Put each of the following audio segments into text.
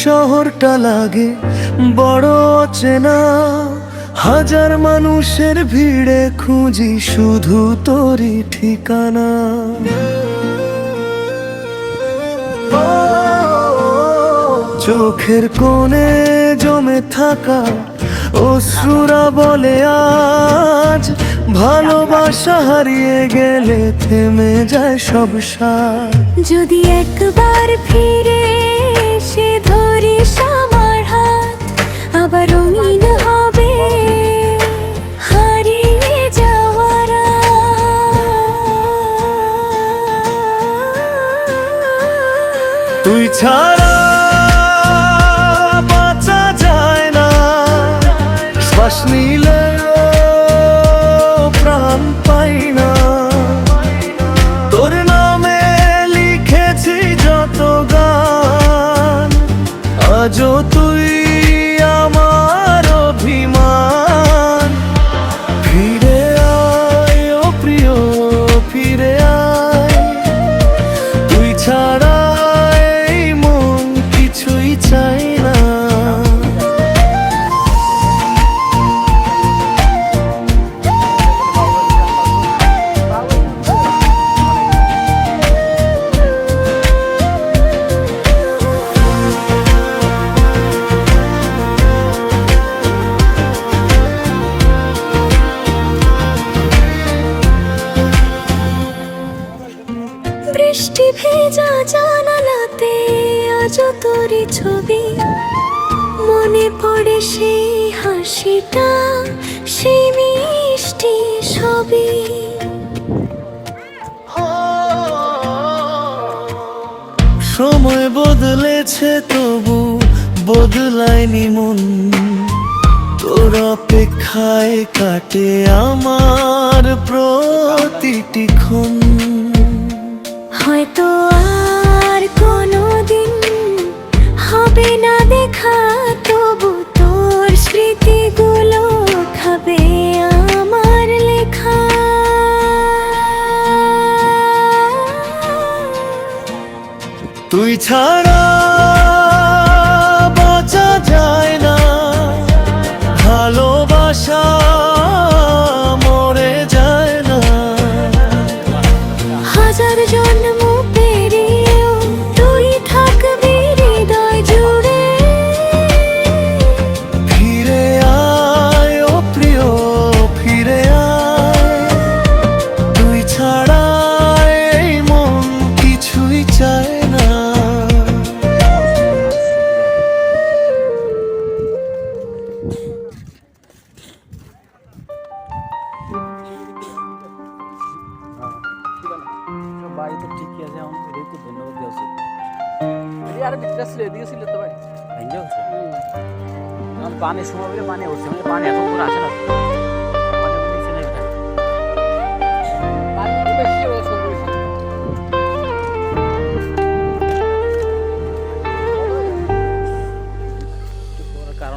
শহরটা লাগে বড় অচেনা, হাজার মানুষের ভিড়ে খুঁজি শুধু তোরই ঠিকানা। চোখের কোণে জমে থাকা অশ্রুরা বলে আজ, ভালোবাসা হারিয়ে গেলে থেমে যায় সব সাথ। যদি একবার ফিরে এসে ধরিস আমার হাত, আবার রঙিন হবে হারিয়ে যাওয়ার তুই ছাড়া বাঁচা যায় না, শ্বাস নিলে প্রাণ পাই না। তোর নামে লিখেছি যত গান, আজও তুই আমার অভিমান। ফিরে আয় ও প্রিয়, ফিরে আয়, তুই ছাড়া এই মন কিছুই চাই না। বৃষ্টি ভেজা জানালাতে আজও তোরই ছবি, মনে পড়ে সেই হাসিটা, সেই মিষ্টি ছবি। সময় বদলেছে তবু বদলায়নি মন, তোর অপেক্ষায় কাটে আমার প্রতিটি ক্ষণ। হয়তো আর কোনোদিন হবে না দেখা, তবু তোর স্মৃতিগুলো খাবে আমার লেখা। তুই ছাড়া বাঁচা যায় না, ভালোবাসা মরে যায় না। হাজার জন্ম পেরিয়েও তুই থাকবি হৃদয় জুড়ে। ফিরে আয় ও প্রিয়, ফিরে আয়, তুই ছাড়া এই মন কিছুই চায় না। বাড়ি তো ঠিকই আছে, এখন এটাই তো ধন্যবাদ দেওয়া উচিত। আর বিক্রা ছিল, এদিকে ছিল তো ভাই ভেঙে হচ্ছে। এখন পানি সময় বলে পানি উঠছে, মানে পানি এখন করে আসে না, পানি উঠছে না, এটা পানি তো বেশি সময় বেশি।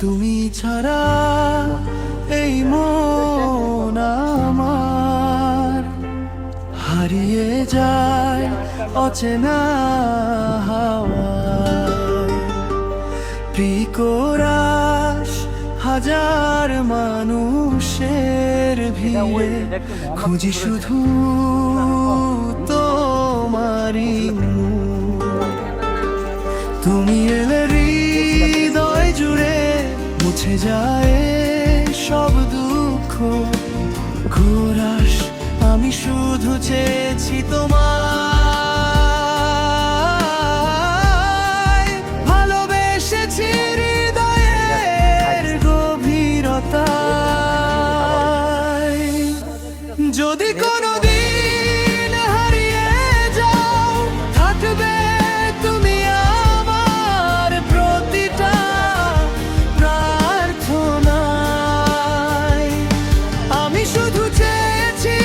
তুমি ছাড়া এই মন আমার হারিয়ে যায় অচেনা হাওয়ায়। প্রিকরাস হাজার মানুষের ভিড়ে খুঁজি শুধু তোমারই মুখ। তুমি এলে হৃদয় জুড়ে মুছে যায় সব দুঃখ। ঘোরাস আমি শুধু চেয়েছি তোমায়, ভালোবেসেছি হৃদয়ের গভীরতায়। যদি কোনোদিন হারিয়ে যাও, থাকবে তুমি আমার প্রতিটা প্রার্থনায়। আমি শুধু চেয়েছি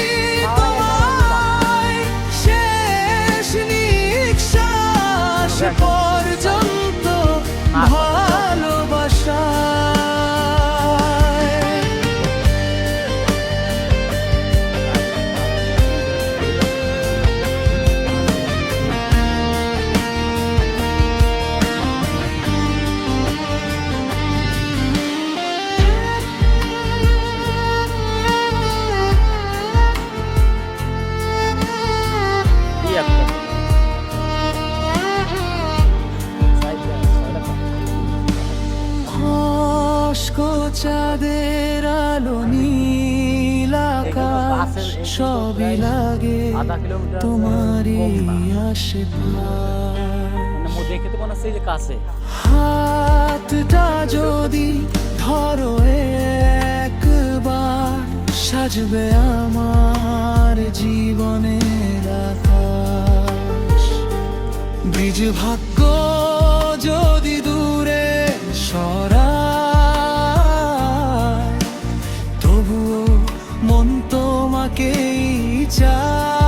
তোমায় শেষ নিঃশ্বাস পর্যন্ত ভালোবাসায়। সবই লাগে আধা কিলোমিটার তোমারই কম না। আশেপাশ। মানে দেখে তো মনে হচ্ছে এই যে কাছে। হাতটা যদি ধরো একবার, সাজবে আমার জীবনের আকাশ। বীজ ভাগ্য যদি দূরে সরায়, তবুও মন তোমাকেই চায়।